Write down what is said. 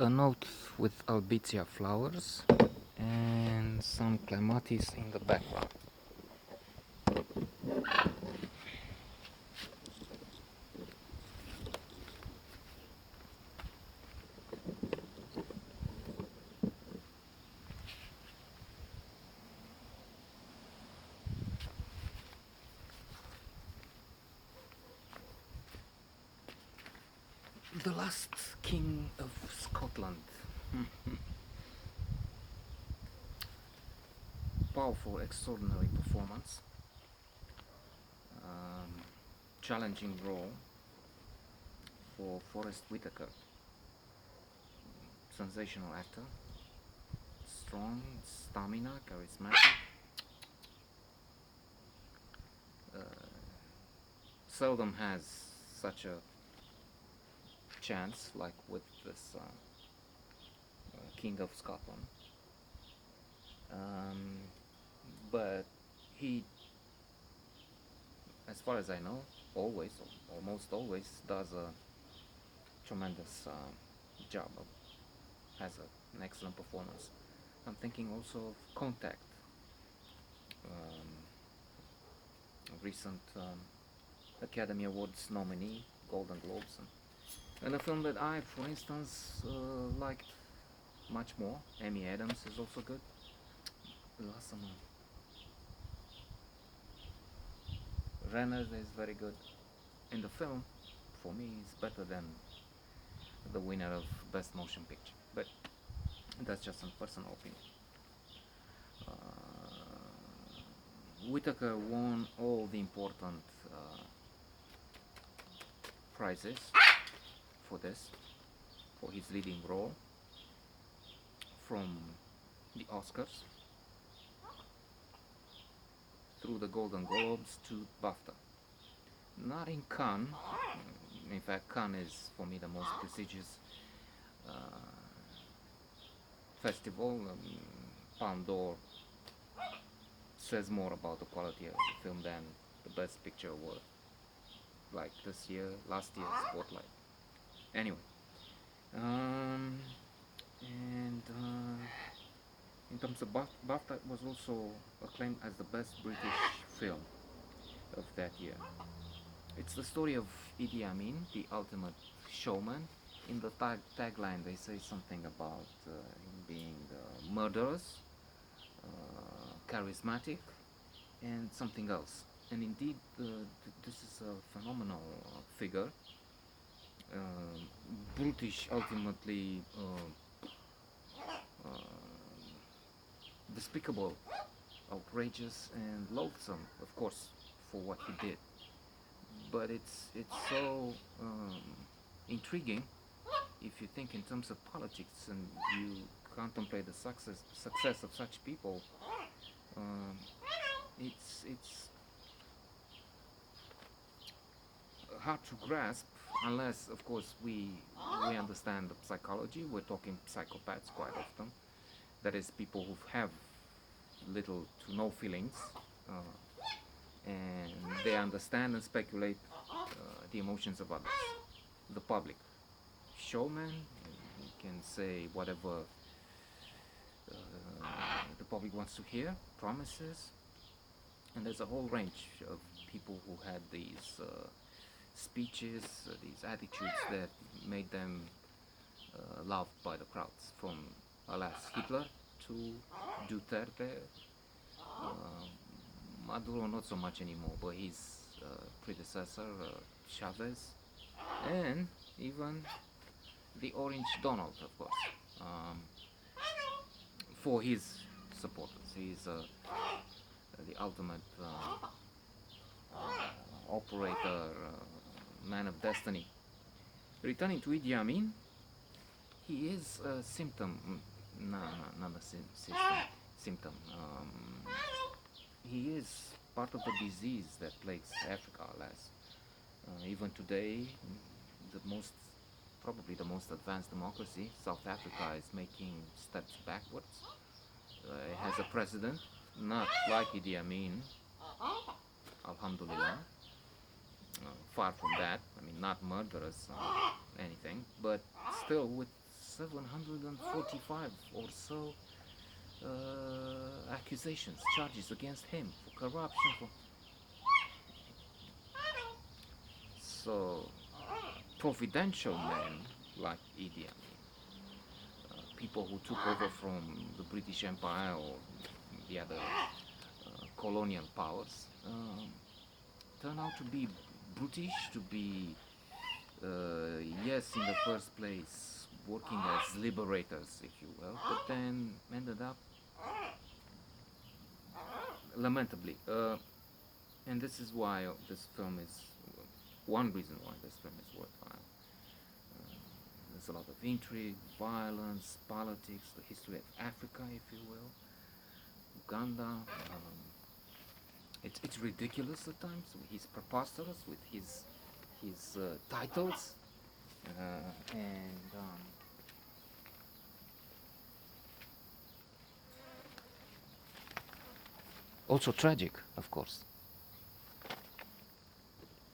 A note with albizia flowers and some clematis in the background. The last king of Scotland. Powerful, extraordinary performance. Um, Challenging role for Forrest Whitaker. Sensational actor. Strong, stamina, charismatic. Uh, Seldom has such a chance like with this King of Scotland. Um, but he, as far as I know, always, or almost always, does a tremendous job. Has an excellent performance. I'm thinking also of Contact, um, a recent Academy Awards nominee, Golden Globes, and a film that I, for instance, liked much more. Amy Adams is also good. Last summer, Renner is very good. And the film, for me, is better than the winner of Best Motion Picture. But that's just some personal opinion. Whitaker won all the important prizes for this, for his leading role, from the Oscars through the Golden Globes to BAFTA. Not in Cannes. In fact, Cannes is for me the most prestigious uh, festival. Palme d'Or says more about the quality of the film than the Best Picture award, like this year, last year's Spotlight. Anyway, um, and in terms of BAFTA, it was also acclaimed as the best British film of that year. It's the story of Idi Amin, the ultimate showman. In the tagline, they say something about him being murderous, charismatic, and something else. And indeed, this is a phenomenal figure, uh, brutish, ultimately uh, despicable, outrageous, and loathsome, of course, for what he did. But it's so intriguing if you think in terms of politics and you contemplate the success of such people. Um, it's hard to grasp unless, of course, we understand the psychology. We're talking psychopaths quite often. That is, people who have little to no feelings, uh, and they understand and speculate the emotions of others. The public, showman, you can say whatever the public wants to hear, promises, and there's a whole range of people who had these speeches, these attitudes that made them loved by the crowds, from alas Hitler to Duterte, Maduro not so much anymore, but his predecessor Chavez, and even the Orange Donald, of course, for his supporters. He's the ultimate operator, man of destiny. Returning to Idi Amin, he is a symptom, no, not a symptom. He is part of the disease that plagues Africa, alas. Even today, the most, probably the most advanced democracy, South Africa, is making steps backwards. It has a president, not like Idi Amin, alhamdulillah, far from that. I mean, not murderous or anything, but still with 745 or so accusations, charges against him for corruption. So, providential men like Idi Amin, people who took over from the British Empire or the other colonial powers, turn out to be brutish, to be, yes, in the first place, working as liberators, if you will, but then ended up lamentably. And this is why this film is one reason why this film is worthwhile. There's a lot of intrigue, violence, politics, the history of Africa, if you will, Uganda. It's ridiculous at times. He's preposterous with his titles, and also tragic, of course.